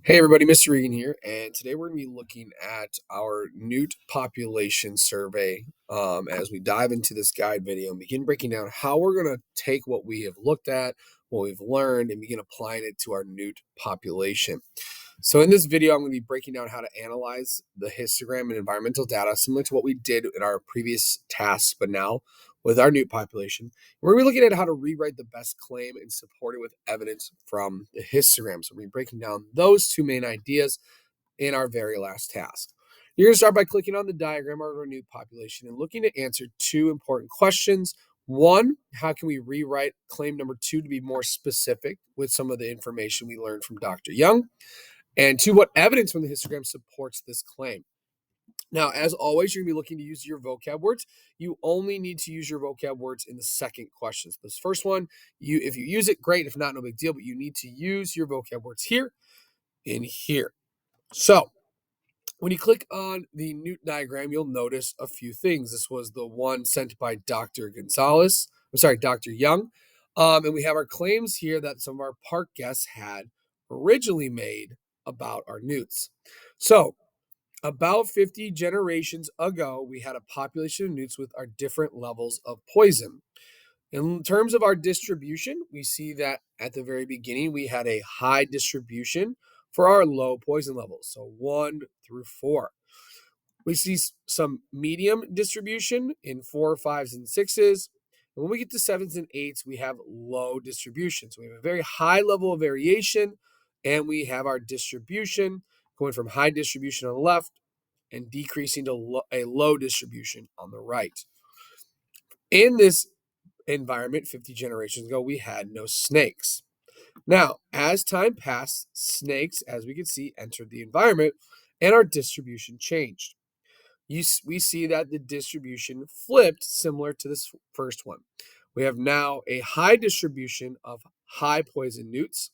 Hey everybody, Mr. Regan here, and today we're going to be looking at our Newt population survey as we dive into this guide video and begin breaking down how we're going to take what we have looked at, what we've learned, and begin applying it to our Newt population. So in this video, I'm going to be breaking down how to analyze the histogram and environmental data, similar to what we did in our previous tasks, but now with our Newt population. We're going to be looking at how to rewrite the best claim and support it with evidence from the histogram. So we're going to be breaking down those two main ideas in our very last task. You're going to start by clicking on the diagram of our Newt population and looking to answer two important questions. One, how can we rewrite claim number 2 to be more specific with some of the information we learned from Dr. Young? And two, what evidence from the histogram supports this claim? Now, as always, you're going to be looking to use your vocab words. You only need to use your vocab words in the second question. So this first one, if you use it, great. If not, no big deal. But you need to use your vocab words here and here. So when you click on the Newt diagram, you'll notice a few things. This was the one sent by Dr. Dr. Young. And we have our claims here that some of our park guests had originally made about our newts. So about 50 generations ago, we had a population of newts with our different levels of poison. In terms of our distribution, we see that at the very beginning, we had a high distribution for our low poison levels, so 1 through 4. We see some medium distribution in 4, 5s, and 6s. And when we get to 7s and 8s, we have low distribution. So we have a very high level of variation, and we have our distribution going from high distribution on the left and decreasing to a low distribution on the right. In this environment 50 generations ago, we had no snakes. Now, as time passed, snakes, as we can see, entered the environment and our distribution changed. We see that the distribution flipped similar to this first one. We have now a high distribution of high poison newts,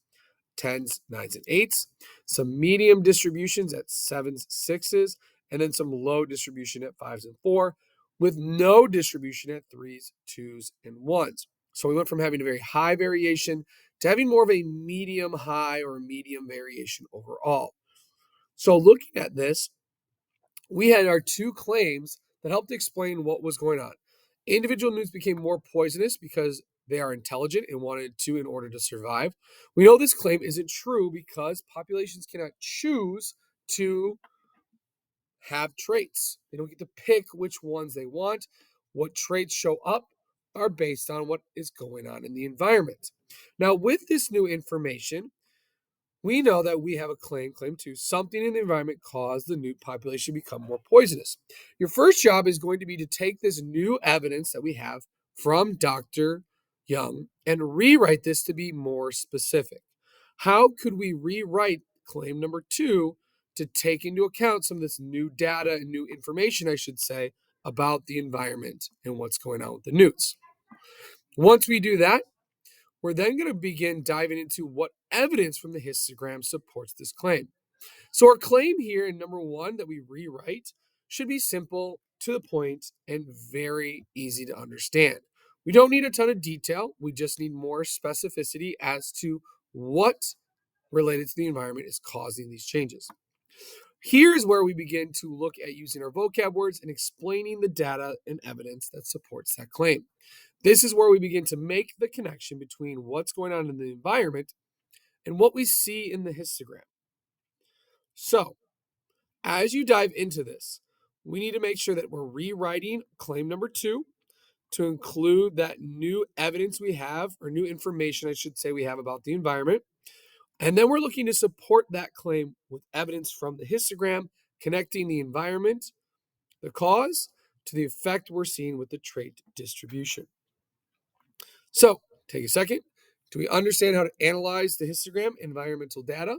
10s, 9s, and 8s, some medium distributions at 7s, 6s, and then some low distribution at 5s and 4, with no distribution at 3s, 2s, and 1s. So we went from having a very high variation to having more of a medium high or medium variation overall. So looking at this, we had our two claims that helped explain what was going on. Individual newts became more poisonous because they are intelligent and wanted to in order to survive. We know this claim isn't true because populations cannot choose to have traits. They don't get to pick which ones they want. What traits show up are based on what is going on in the environment. Now, with this new information, we know that we have a claim 2, something in the environment caused the newt population to become more poisonous. Your first job is going to be to take this new evidence that we have from Dr. Young and rewrite this to be more specific. How could we rewrite claim number 2 to take into account some of this new data and new information, I should say, about the environment and what's going on with the newts? Once we do that, we're then going to begin diving into what evidence from the histogram supports this claim. So our claim here in number 1 that we rewrite should be simple, to the point, and very easy to understand. We don't need a ton of detail. We just need more specificity as to what related to the environment is causing these changes. Here's where we begin to look at using our vocab words and explaining the data and evidence that supports that claim. This is where we begin to make the connection between what's going on in the environment and what we see in the histogram. So, as you dive into this, we need to make sure that we're rewriting claim number 2 to include that new evidence we have, or new information, I should say, we have about the environment. And then we're looking to support that claim with evidence from the histogram, connecting the environment, the cause, to the effect we're seeing with the trait distribution. So, take a second. Do we understand how to analyze the histogram environmental data?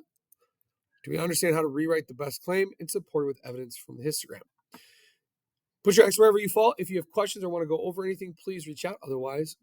Do we understand how to rewrite the best claim and support it with evidence from the histogram? Put your X wherever you fall. If you have questions or want to go over anything, please reach out. Otherwise,